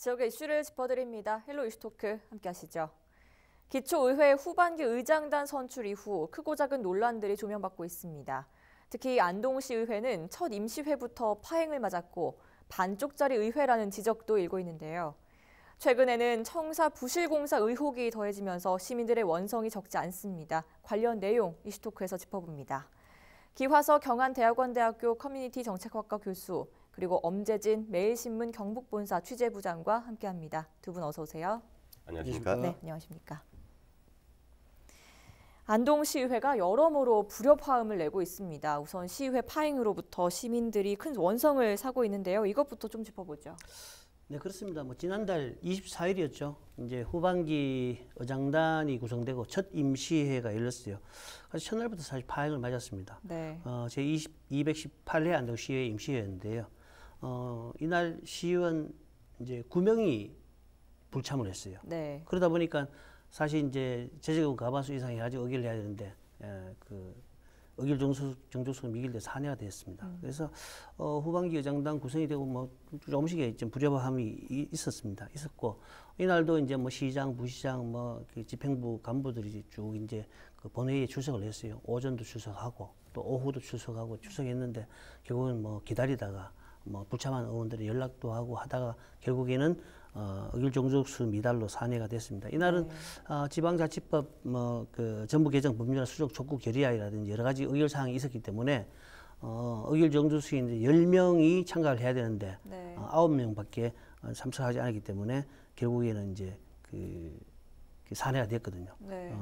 지역의 이슈를 짚어드립니다. 헬로 이슈토크 함께 하시죠. 기초의회 후반기 의장단 선출 이후 크고 작은 논란들이 조명받고 있습니다. 특히 안동시 의회는 첫 임시회부터 파행을 맞았고 반쪽짜리 의회라는 지적도 일고 있는데요. 최근에는 청사 부실공사 의혹이 더해지면서 시민들의 원성이 적지 않습니다. 관련 내용 이슈토크에서 짚어봅니다. 기화서 경한대학원대학교 커뮤니티 정책학과 교수, 그리고 엄재진 매일신문 경북본사 취재부장과 함께합니다. 두 분 어서 오세요. 안녕하십니까? 네, 안녕하십니까? 안동시의회가 여러모로 불협화음을 내고 있습니다. 우선 시의회 파행으로부터 시민들이 큰 원성을 사고 있는데요. 이것부터 좀 짚어보죠. 네, 그렇습니다. 지난달 24일이었죠. 이제 후반기 의장단이 구성되고 첫 임시회가 열렸어요. 그래서 첫날부터 사실 파행을 맞았습니다. 네. 제 218회 안동시의회 임시회였는데요. 이날 시의원 이제 9명이 불참을 했어요. 네. 그러다 보니까 사실 이제 제적은 과반수 이상 해가지고 의결을 해야 되는데, 의결 정족수가 미길돼 산회가 됐습니다. 그래서 후반기 의장단 구성이 되고 조금씩의 좀 불협화음이 있었고 이날도 이제 시장, 부시장, 그 집행부 간부들이 쭉 이제 그 본회의에 출석을 했어요. 오전도 출석하고 또 오후도 출석했는데 결국은 기다리다가 불참한 의원들이 연락도 하고 하다가 결국에는 의결 정족수 미달로 산회가 됐습니다. 이날은 지방자치법 그 정부 개정 법률안 수정 촉구 결의안이라든지 여러 가지 의결 사항이 있었기 때문에 의결 정족수에 이제 10명이 참가를 해야 되는데 네. 9명밖에 참석하지 않았기 때문에 결국에는 이제 그 산회가 됐거든요. 네.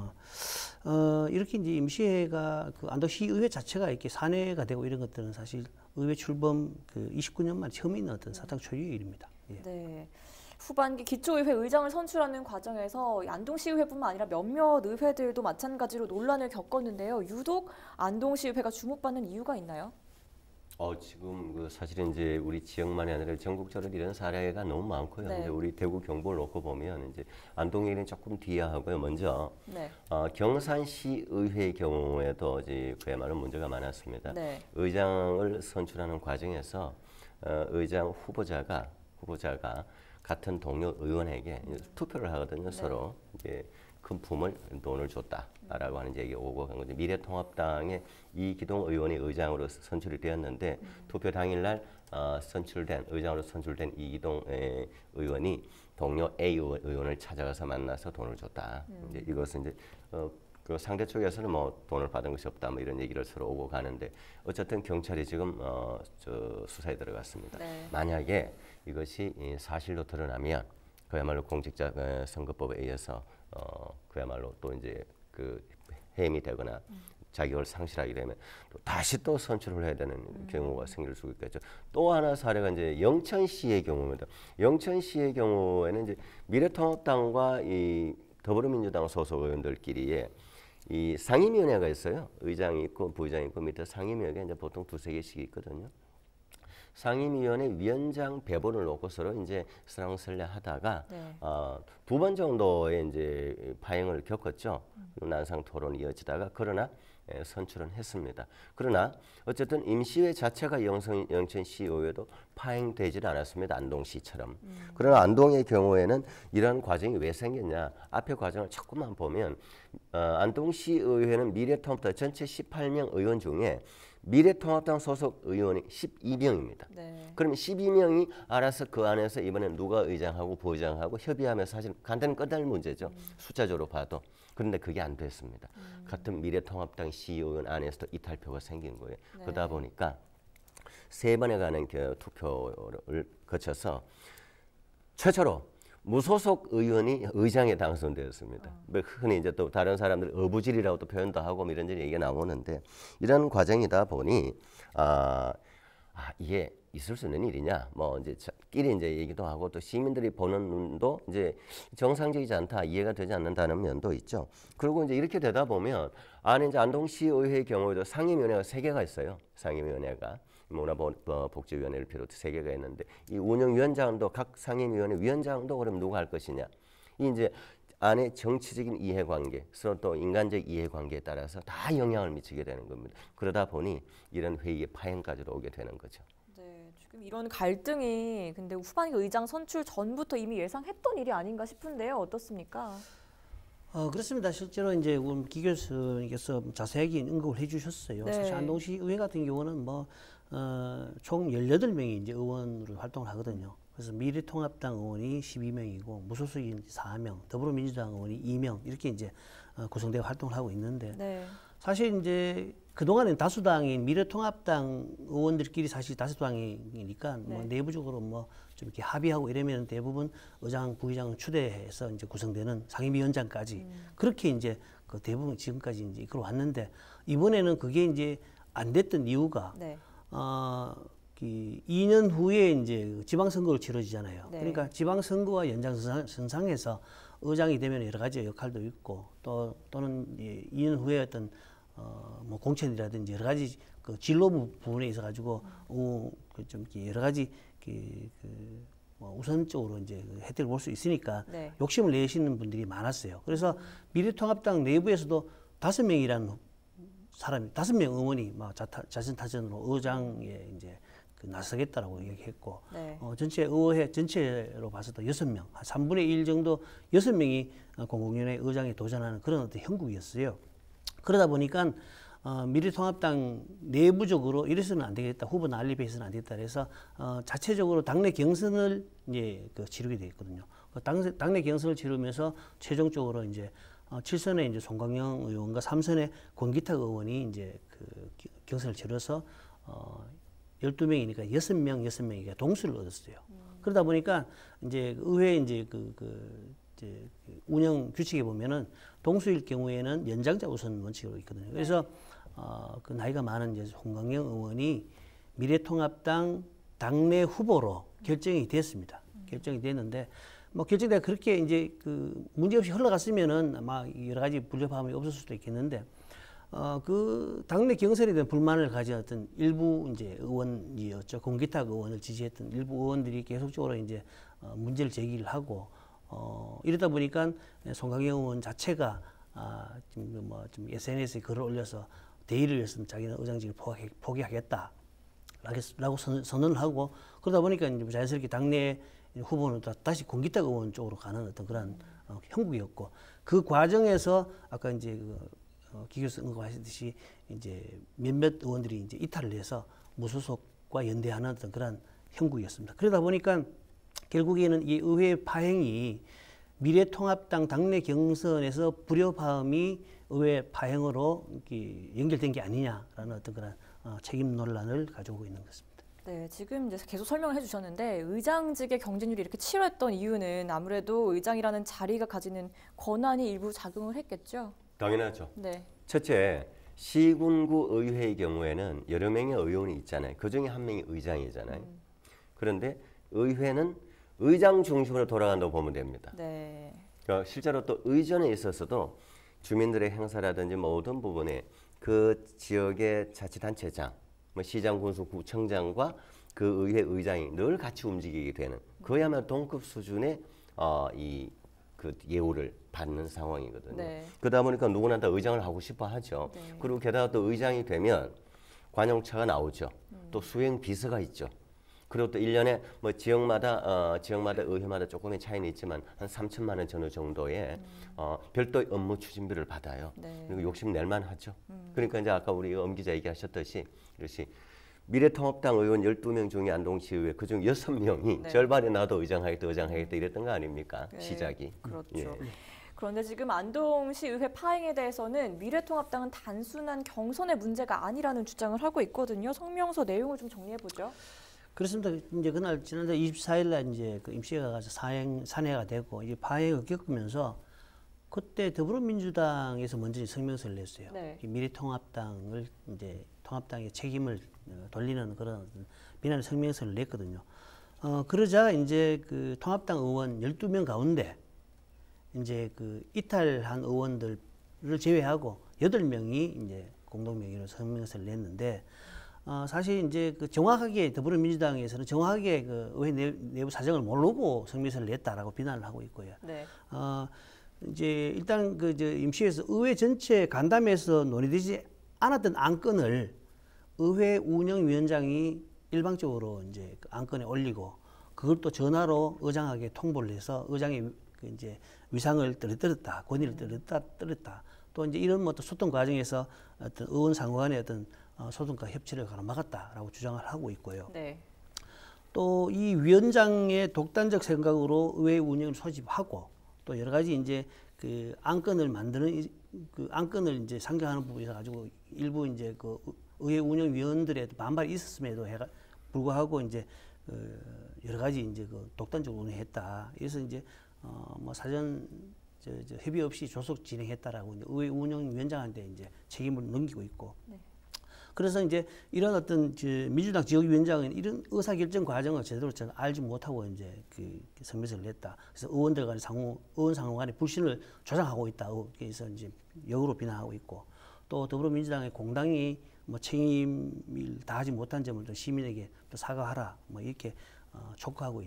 이렇게 이제 임시회가 그 안동시의회 자체가 이렇게 산회가 되고 이런 것들은 사실 의회 출범 그 29년 만에 처음 있는 어떤 사상 초유의 일입니다. 예. 네. 후반기 기초의회 의장을 선출하는 과정에서 안동시의회뿐만 아니라 몇몇 의회들도 마찬가지로 논란을 겪었는데요. 유독 안동시의회가 주목받는 이유가 있나요? 지금 사실은 이제 우리 지역만이 아니라 전국적으로 이런 사례가 너무 많고요. 네. 이제 우리 대구 경북을 놓고 보면 이제 안동에는 조금 뒤에 하고요. 먼저 네. 경산시 의회의 경우에도 이제 그야말로 문제가 많았습니다. 네. 의장을 선출하는 과정에서 의장 후보자가 같은 동료 의원에게 투표를 하거든요. 서로 이제 큰 돈을 줬다라고 하는 얘기가 오고 간 거죠. 미래통합당의 이기동 의원이 의장으로 선출이 되었는데 투표 당일날 의장으로 선출된 이기동 의원이 동료 A 의원을 찾아가서 만나서 돈을 줬다. 이제 이것은 이제 그 상대 쪽에서는 돈을 받은 것이 없다 이런 얘기를 서로 오고 가는데 어쨌든 경찰이 지금 수사에 들어갔습니다. 네. 만약에 이것이 사실로 드러나면 그야말로 공직자 선거법에 의해서 그야말로 또 이제 그 해임이 되거나 자격을 상실하게 되면 또 다시 또 선출을 해야 되는 경우가 생길 수 있겠죠. 또 하나 사례가 이제 영천시의 경우입니다. 영천시의 경우에는 이제 미래통합당과 이 더불어민주당 소속 의원들끼리의 이 상임위원회가 있어요. 의장이 있고 부의장이 있고 밑에 상임위원회가 이제 보통 두세 개씩 있거든요. 상임위원회 위원장 배분을 놓고 서로 이제 설랑설레하다가 네. 두 번 정도의 이제 파행을 겪었죠. 난상 토론이 이어지다가 그러나 선출은 했습니다. 그러나 어쨌든 임시회 자체가 영천시의회도 파행되질 않았습니다. 안동시처럼. 그러나 안동의 경우에는 이런 과정이 왜 생겼냐. 앞의 과정을 자꾸만 보면 안동시의회는 미래통합당 전체 18명 의원 중에 미래통합당 소속 의원이 12명입니다. 네. 그러면 12명이 알아서 그 안에서 이번에 누가 의장하고 부의장하고 협의하면서 사실 간단히 끝날 문제죠. 숫자적으로 봐도. 그런데 그게 안 됐습니다. 같은 미래통합당 시의원 안에서도 이탈표가 생긴 거예요. 네. 그러다 보니까 세 번에 가는 투표를 거쳐서 최초로 무소속 의원이 의장에 당선되었습니다. 흔히 이제 또 다른 사람들 어부질이라고 또 표현도 하고 이런 얘기가 나오는데 이런 과정이다 보니 이게 있을 수 있는 일이냐 이제 끼리 이제 얘기도 하고 또 시민들이 보는 눈도 이제 정상적이지 않다 이해가 되지 않는다는 면도 있죠. 그리고 이제 이렇게 되다 보면 안에 이제 안동시의회의 경우에도 상임위원회가 3개가 있어요. 상임위원회가 문화복지위원회를 비롯해 3개가 있는데 이 운영위원장도 각 상임위원회 위원장도 그럼 누가 할 것이냐 이 이제 안에 정치적인 이해관계, 서로 또 인간적 이해관계에 따라서 다 영향을 미치게 되는 겁니다. 그러다 보니 이런 회의의 파행까지도 오게 되는 거죠. 네, 지금 이런 갈등이 근데 후반기 의장 선출 전부터 이미 예상했던 일이 아닌가 싶은데요. 어떻습니까? 그렇습니다. 실제로 이제 우리 기 교수님께서 자세하게 언급을 해주셨어요. 네. 사실 안동시 의회 같은 경우는 총 18명이 이제 의원으로 활동을 하거든요. 그래서 미래통합당 의원이 12명이고 무소속이 4명, 더불어민주당 의원이 2명 이렇게 이제 구성되어 활동을 하고 있는데 네. 사실 이제 그동안엔 다수당인 미래통합당 의원들끼리 사실 다수당이니까 네. 내부적으로 좀 이렇게 합의하고 이러면 대부분 의장, 부의장 추대해서 이제 구성되는 상임위원장까지 그렇게 이제 그 대부분 지금까지 이제 이끌어 왔는데 이번에는 그게 이제 안 됐던 이유가 네. 2년 후에 이제 지방선거를 치러지잖아요. 네. 그러니까 지방선거와 연장선상에서 의장이 되면 여러 가지 역할도 있고 또는 2년 후에 어떤 공천이라든지 여러 가지 그 진로 부분에 있어 가지고 좀 여러 가지 우선적으로 이제 혜택을 볼 수 있으니까 네. 욕심을 내시는 분들이 많았어요. 그래서 미래통합당 내부에서도 5명이라는 사람이 5명 의원이 자선타전으로 의장에 이제 나서겠다라고 얘기했고 네. 전체 의회 전체로 봐서도 6명, 한 3분의 1 정도 6명이 공공위원회 의장에 도전하는 그런 어떤 형국이었어요. 그러다 보니까 미래통합당 내부적으로 이래서는 안 되겠다, 후보 난립해서는 안 되겠다 그래서 자체적으로 당내 경선을 이제 치르게 되었거든요. 당내 경선을 치르면서 최종적으로 이제 7선에 이제 송광영 의원과 3선에 권기탁 의원이 이제 경선을 치러서 12명이니까 6명이 동수를 얻었어요. 그러다 보니까 이제 의회 이제 이제 운영 규칙에 보면은 동수일 경우에는 연장자 우선 원칙으로 있거든요. 그래서 그 나이가 많은 이제 송광영 의원이 미래통합당 당내 후보로 결정이 됐습니다. 결정이 됐는데 결정대가 그렇게 이제 문제없이 흘러갔으면은 아마 여러 가지 불협화음이 없었을 수도 있겠는데 그 당내 경선에 대한 불만을 가진 어떤 일부 이제 의원이었죠. 권기탁 의원을 지지했던 일부 의원들이 계속적으로 이제 문제를 제기를 하고 이러다 보니까 송광영 의원 자체가 좀 SNS에 글을 올려서 대의를 위해서 자기는 의장직을 포기하겠다라고 선언을 하고 그러다 보니까 이제 자연스럽게 당내 후보는 다시 권기탁 의원 쪽으로 가는 어떤 그런 형국이었고 그 과정에서 아까 이제 기 교수 언급하셨듯이 이제 몇몇 의원들이 이제 이탈을 해서 무소속과 연대하는 어떤 그런 형국이었습니다. 그러다 보니까 결국에는 이 의회 파행이 미래통합당 당내 경선에서 불협화음이 의회 파행으로 연결된 게 아니냐라는 어떤 그런 책임 논란을 가져오고 있는 것입니다. 네, 지금 이제 계속 설명을 해주셨는데 의장직의 경쟁률이 이렇게 치열했던 이유는 아무래도 의장이라는 자리가 가지는 권한이 일부 작용을 했겠죠. 당연하죠. 네. 첫째, 시군구 의회의 경우에는 여러 명의 의원이 있잖아요. 그중에 한 명이 의장이잖아요. 그런데 의회는 의장 중심으로 돌아간다고 보면 됩니다. 네. 그러니까 실제로 또 의전에 있어서도 주민들의 행사라든지 모든 부분에 그 지역의 자치단체장, 시장, 군수, 구청장과 그 의회 의장이 늘 같이 움직이게 되는 그야말로 동급 수준의 그 예우를 받는 상황이거든요. 네. 그러다 보니까 누구나 다 의장을 하고 싶어 하죠. 네. 그리고 게다가 또 의장이 되면 관용차가 나오죠. 또 수행 비서가 있죠. 그리고 또 1년에 지역마다 의회마다 조금의 차이는 있지만 한 3천만 원 전후 정도의 별도의 업무 추진비를 받아요. 네. 그리고 욕심 낼만 하죠. 그러니까 이제 아까 우리 엄 기자 얘기하셨듯이 이렇게 미래통합당 의원 12명 중에 안동시 의회 그중 6명이 네. 절반이 나도 의장하겠다 이랬던 거 아닙니까? 네. 시작이. 그렇죠. 예. 그런데 지금 안동시 의회 파행에 대해서는 미래통합당은 단순한 경선의 문제가 아니라는 주장을 하고 있거든요. 성명서 내용을 좀 정리해 보죠. 그렇습니다. 이제 그날 지난달 24일 날 이제 임시회가 가서 산회가 되고 이제 파행을 겪으면서 그때 더불어민주당에서 먼저 성명서를 냈어요. 네. 미래통합당을 이제 통합당의 책임을 돌리는 그런 비난의 성명서를 냈거든요. 그러자 이제 그 통합당 의원 12명 가운데 이제 이탈한 의원들을 제외하고 8명이 이제 공동명의로 성명서를 냈는데 사실 이제 정확하게 더불어민주당에서는 정확하게 의회 내부 사정을 모르고 성명서를 냈다라고 비난을 하고 있고요. 네. 이제 일단 임시회에서 의회 전체 간담회에서 논의되지 않았던 안건을 의회 운영위원장이 일방적으로 이제 그 안건에 올리고 그걸 또 전화로 의장에게 통보를 해서 의장이 그 이제 위상을 떨어뜨렸다, 권위를 떨어뜨렸다. 또 이제 이런 뭐 또 소통 과정에서 어떤 의원 상호간의 어떤 소통과 협치를 가로막았다라고 주장을 하고 있고요. 네. 또 이 위원장의 독단적 생각으로 의회 운영을 소집하고 또 여러 가지 이제 그 안건을 만드는 그 안건을 이제 상정하는 부분에서 가지고 일부 이제 그 의회 운영위원들의 반발이 있었음에도 불구하고 이제 여러 가지 이제 그 독단적으로 운영했다. 그래서 이제 뭐 사전 저 협의 없이 조속 진행했다라고 이제 의회 운영위원장한테 이제 책임을 넘기고 있고. 네. 그래서 이제 이런 어떤 민주당 지역위원장은 이런 의사결정 과정을 제대로 잘 알지 못하고 이제 그 성명서를 냈다. 그래서 의원들 간의 의원 상호 간의 불신을 조장하고 있다. 그래서 이제 역으로 비난하고 있고 또 더불어민주당의 공당이 뭐 책임을 다하지 못한 점을 또 시민에게 또 사과하라. 뭐 이렇게 촉구하고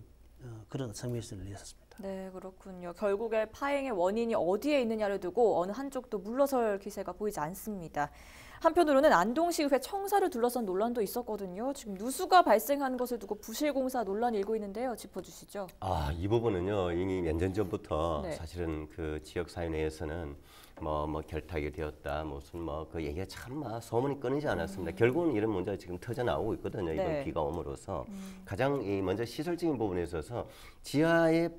그런 성명서를 냈었습니다. 네, 그렇군요. 결국에 파행의 원인이 어디에 있느냐를 두고 어느 한쪽도 물러설 기세가 보이지 않습니다. 한편으로는 안동시 의회 청사를 둘러싼 논란도 있었거든요. 지금 누수가 발생한 것을 두고 부실공사 논란이 일고 있는데요. 짚어주시죠. 이 부분은요 이미 몇 년 전부터 네. 사실은 그 지역 사회 내에서는 뭐 결탁이 되었다 무슨 뭐 그 얘기가 참 소문이 끊이지 않았습니다. 결국은 이런 문제가 지금 터져 나오고 있거든요. 이번 네. 비가 옴으로써 가장 먼저 시설적인 부분에 있어서 지하의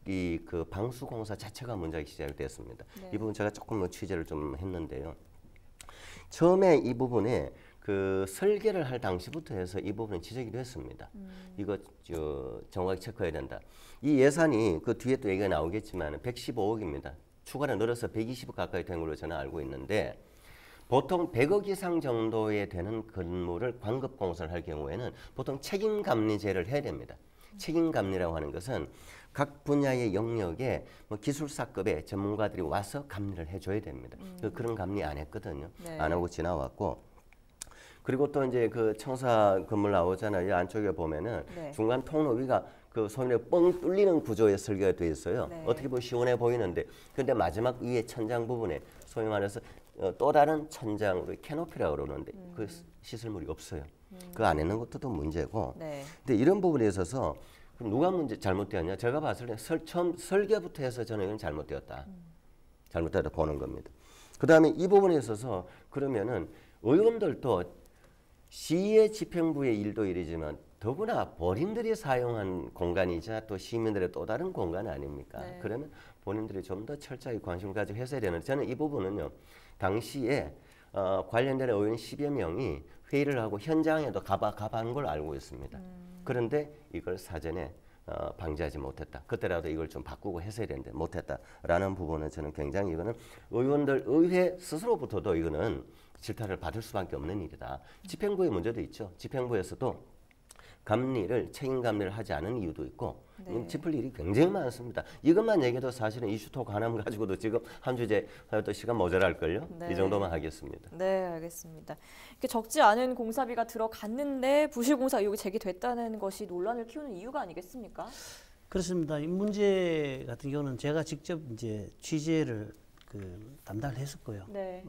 이 그 방수공사 자체가 문제가 시작됐습니다. 네. 이 부분 제가 조금 취재를 좀 했는데요. 처음에 이 부분에 그 설계를 할 당시부터 해서 이 부분은 지적이 됐습니다. 이거 정확히 체크해야 된다. 이 예산이 그 뒤에 또 얘기가 나오겠지만 115억입니다. 추가로 늘어서 120억 가까이 된 걸로 저는 알고 있는데 보통 100억 이상 정도에 되는 건물을 광급공사를 할 경우에는 보통 책임감리제를 해야 됩니다. 책임감리라고 하는 것은 각 분야의 영역에 뭐 기술사급의 전문가들이 와서 감리를 해줘야 됩니다. 그런 감리 안 했거든요. 네. 안 하고 지나왔고 그리고 또 이제 그 청사 건물 나오잖아요. 안쪽에 보면은 네. 중간 통로 위가 그 소위 말해 뻥 뚫리는 구조의 설계가 되어 있어요. 네. 어떻게 보면 시원해 보이는데 근데 마지막 위에 천장 부분에 소위 말해서 또 다른 천장 우리 캐노피라고 그러는데 그 시설물이 없어요. 그 안에 있는 것도 또 문제고. 네. 근데 이런 부분에 있어서 그럼 누가 잘못되었냐? 제가 봤을 때 처음 설계부터 해서 저는 이건 잘못되었다. 잘못되었다 보는 겁니다. 그 다음에 이 부분에 있어서 그러면은 의원들도 시의 집행부의 일도 일이지만 더구나 본인들이 사용한 공간이자 또 시민들의 또 다른 공간 아닙니까? 네. 그러면 본인들이 좀 더 철저히 관심을 가지고 했어야 되는데 저는 이 부분은요. 당시에 관련된 의원 10여 명이 회의를 하고 현장에도 가본 걸 알고 있습니다. 그런데 이걸 사전에 방지하지 못했다. 그때라도 이걸 좀 바꾸고 했어야 되는데 못했다라는 부분은 저는 굉장히 이거는 의원들 의회 스스로부터도 이거는 질타를 받을 수밖에 없는 일이다. 집행부의 문제도 있죠. 집행부에서도 감리를 책임 감리를 하지 않은 이유도 있고 네. 짚을 일이 굉장히 많습니다. 이것만 얘기해도 사실은 이슈톡 하나만 가지고도 지금 한 주제 또 시간 모자랄걸요. 네. 이 정도만 하겠습니다. 네, 알겠습니다. 이렇게 적지 않은 공사비가 들어갔는데 부실공사 의혹이 제기됐다는 것이 논란을 키우는 이유가 아니겠습니까? 그렇습니다. 이 문제 같은 경우는 제가 직접 이제 취재를 담당을 했었고요. 네.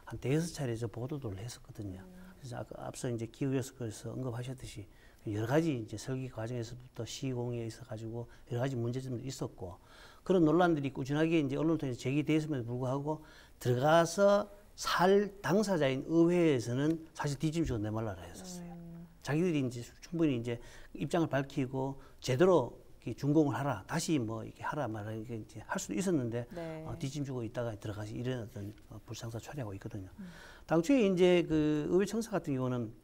한 대여섯 차례 보도를 했었거든요. 그래서 앞서 이제 기후교섭에서 언급하셨듯이 여러 가지 이제 설계 과정에서부터 시공에 있어 가지고 여러 가지 문제점도 있었고 그런 논란들이 꾸준하게 이제 언론 통해서 제기됐음에도 불구하고 들어가서 살 당사자인 의회에서는 사실 뒷짐지고 내말라라 했었어요. 자기들이 이제 충분히 이제 입장을 밝히고 제대로 준공을 하라, 다시 뭐 이렇게 하라 말하는 게 이제 할 수도 있었는데 네. 뒷짐지고 있다가 들어가서 이런 어떤 불상사 처리하고 있거든요. 당초에 이제 그 의회 청사 같은 경우는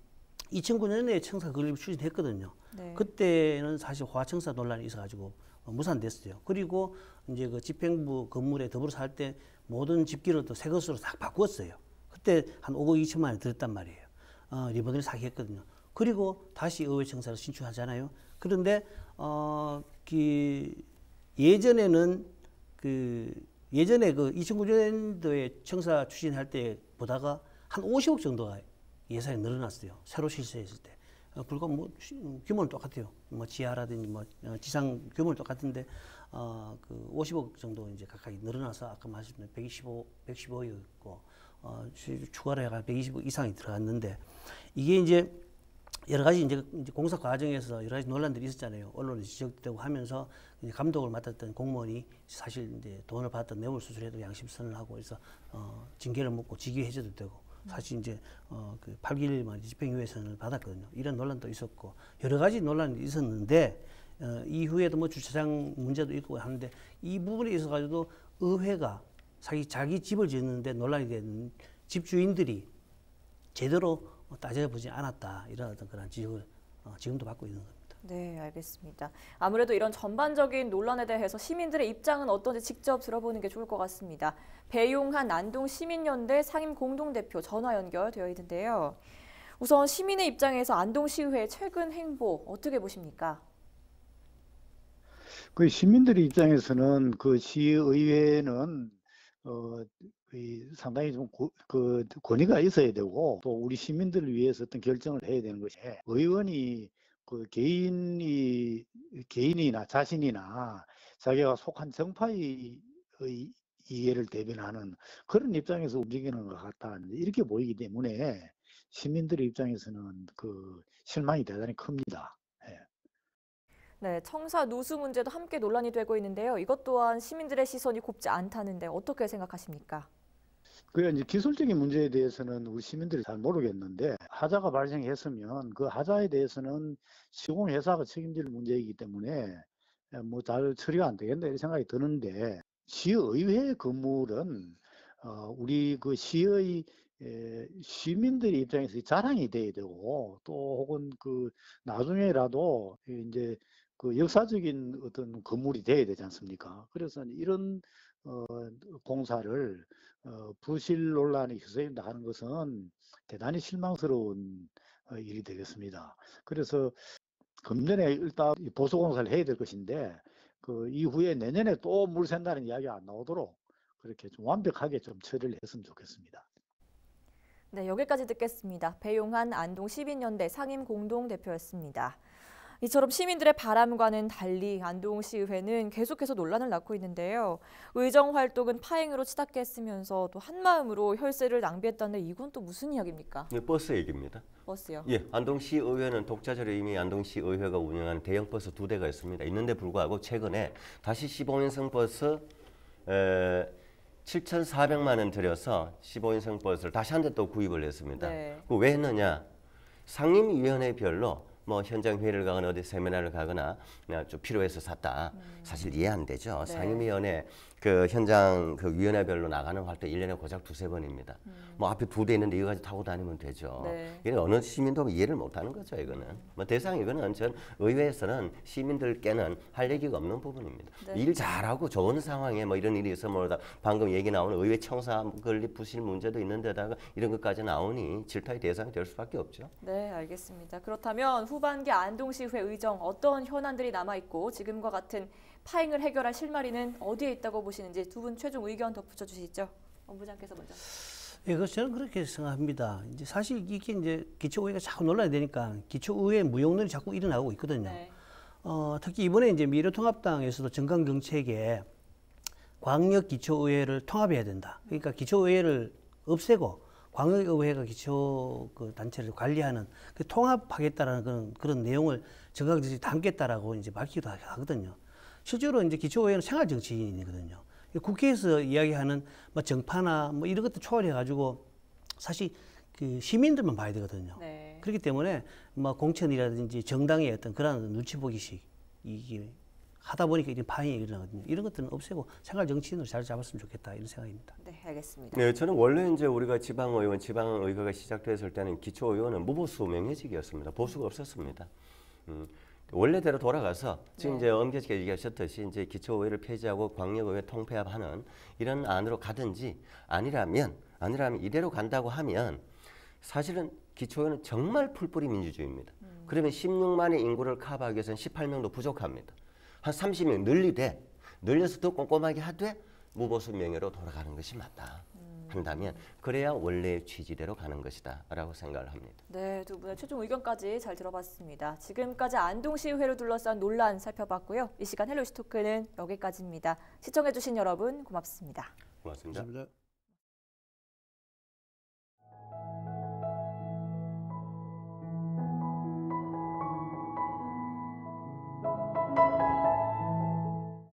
2009년에 청사 건립 추진했거든요. 네. 그때는 사실 화청사 논란이 있어가지고 무산됐어요. 그리고 이제 그 집행부 건물에 더불어 살 때 모든 집기를 또 새 것으로 다 바꾸었어요. 그때 한 5억 2천만 원이 들었단 말이에요. 리모델링 사기했거든요. 그리고 다시 의회 청사를 신축하잖아요. 그런데 예전에는 예전에 그 2009년도에 청사 추진할 때 보다가 한 50억 정도가 예산이 늘어났어요. 새로 실시했을 때. 불과 뭐 규모는 똑같아요. 뭐 지하라든지 뭐 지상 규모는 똑같은데 그 50억 정도 이제 가까이 늘어나서 아까 말씀드린 115억이었고 추가로 해가 120억 이상이 들어갔는데 이게 이제 여러 가지 이제 공사 과정에서 여러 가지 논란들이 있었잖아요. 언론에 지적되고 하면서 이제 감독을 맡았던 공무원이 사실 이제 돈을 받았던 뇌물 수수료도 양심선을 하고 해서 징계를 먹고 직위 해제도 되고 사실 이제 그 8개월 만에 집행유예선을 받았거든요. 이런 논란도 있었고 여러 가지 논란이 있었는데 이후에도 뭐 주차장 문제도 있고 하는데 이 부분에 있어 가지고도 의회가 자기 집을 짓는데 논란이 된 집주인들이 제대로 따져보지 않았다 이런 어떤 그런 지적을 지금도 받고 있는 겁니다. 네, 알겠습니다. 아무래도 이런 전반적인 논란에 대해서 시민들의 입장은 어떤지 직접 들어보는 게 좋을 것 같습니다. 배용한 안동시민연대 상임공동대표 전화 연결되어 있는데요. 우선 시민의 입장에서 안동시의회의 최근 행보 어떻게 보십니까? 그 시민들의 입장에서는 그 시의회는 상당히 좀 권위가 있어야 되고 또 우리 시민들을 위해서 어떤 결정을 해야 되는 것이 의원이 그 개인이나 자신이나 자기가 속한 정파의 이해를 대변하는 그런 입장에서 움직이는 것 같다 이렇게 보이기 때문에 시민들의 입장에서는 그 실망이 대단히 큽니다. 예. 네, 청사 누수 문제도 함께 논란이 되고 있는데요. 이것 또한 시민들의 시선이 곱지 않다는데 어떻게 생각하십니까? 그 이제 기술적인 문제에 대해서는 우리 시민들이 잘 모르겠는데 하자가 발생했으면 그 하자에 대해서는 시공회사가 책임질 문제이기 때문에 뭐 잘 처리가 안 되겠다 이런 생각이 드는데 시의회 건물은 우리 그 시의 시민들의 입장에서 자랑이 돼야 되고 또 혹은 그 나중에라도 이제 그 역사적인 어떤 건물이 돼야 되지 않습니까? 그래서 이런 공사를 부실 논란이 휘말린다 하는 것은 대단히 실망스러운 일이 되겠습니다. 그래서 금년에 일단 보수 공사를 해야 될 것인데 그 이후에 내년에 또 물 샌다는 이야기가 안 나오도록 그렇게 좀 완벽하게 좀 처리를 했으면 좋겠습니다. 네, 여기까지 듣겠습니다. 배용한 안동시민연대 상임공동대표였습니다. 이처럼 시민들의 바람과는 달리 안동시의회는 계속해서 논란을 낳고 있는데요. 의정활동은 파행으로 치닫겠으면서 또 한마음으로 혈세를 낭비했다는데 이건 또 무슨 이야기입니까? 네, 버스 얘기입니다. 버스요? 예, 안동시의회는 독자적으로 이미 안동시의회가 운영하는 대형 버스 2대가 있습니다. 있는데 불구하고 최근에 다시 15인승 버스 7,400만 원 들여서 15인승 버스를 다시 한 대 또 구입을 했습니다. 네. 왜 했느냐? 상임위원회별로 뭐 현장 회의를 가거나 어디 세미나를 가거나 그냥 좀 필요해서 샀다. 사실 이해 안 되죠. 네. 상임위원회 그 현장 그 위원회별로 나가는 활동 1년에 고작 2-3번입니다. 뭐 앞에 2대 있는데 이거 가지고 타고 다니면 되죠. 네. 이건 어느 시민도 이해를 못 하는 거죠, 이거는. 뭐 대상 이거는 전 의회에서는 시민들께는 할 얘기가 없는 부분입니다. 네. 일 잘하고 좋은 상황에 뭐 이런 일이 있으면 방금 얘기 나오는 의회 청사 건립 부실 문제도 있는데다가 이런 것까지 나오니 질타의 대상이 될 수밖에 없죠. 네, 알겠습니다. 그렇다면 후반기 안동시의회 의정 어떤 현안들이 남아있고 지금과 같은 파행을 해결할 실마리는 어디에 있다고 보시는지 두 분 최종 의견 덧붙여 주시죠. 본부장께서 먼저. 예, 그래서 저는 그렇게 생각합니다. 이제 사실 이게 이제 기초의회가 자꾸 논란이 되니까 기초의회 무용론이 자꾸 일어나고 있거든요. 네. 특히 이번에 이제 미래통합당에서도 정강정책에 광역 기초의회를 통합해야 된다. 그러니까 기초의회를 없애고 광역의회가 기초 그 단체를 관리하는 그 통합하겠다라는 그런 내용을 정강정책에 담겠다라고 이제 밝히기도 하거든요. 실제로 이제 기초의회는 생활정치인이거든요. 국회에서 이야기하는 뭐 정파나 뭐 이런 것들 초월해가지고 사실 그 시민들만 봐야 되거든요. 네. 그렇기 때문에 뭐 공천이라든지 정당의 어떤 그런 눈치 보기식 이게 하다 보니까 이런 파행이 일어나거든요. 이런 것들은 없애고 생활 정치인으로 잘 잡았으면 좋겠다 이런 생각입니다. 네, 알겠습니다. 네, 저는 원래 이제 우리가 지방의원, 지방의회가 시작됐을 때는 기초의원은 무보수 명예직이었습니다. 보수가 없었습니다. 원래대로 돌아가서 지금 이제 엄격하게 얘기하셨듯이 이제 기초의회를 폐지하고 광역의회 통폐합하는 이런 안으로 가든지 아니라면 이대로 간다고 하면 사실은 기초의회는 정말 풀뿌리 민주주의입니다. 그러면 16만의 인구를 커버하기 위해서는 18명도 부족합니다. 한 30명 늘려서 더 꼼꼼하게 하되 무보수 명예로 돌아가는 것이 맞다 한다면 그래야 원래의 취지대로 가는 것이다 라고 생각을 합니다. 네, 두 분의 최종 의견까지 잘 들어봤습니다. 지금까지 안동시의회를 둘러싼 논란 살펴봤고요. 이 시간 헬로 이슈토크는 여기까지입니다. 시청해주신 여러분 고맙습니다. 고맙습니다. 감사합니다.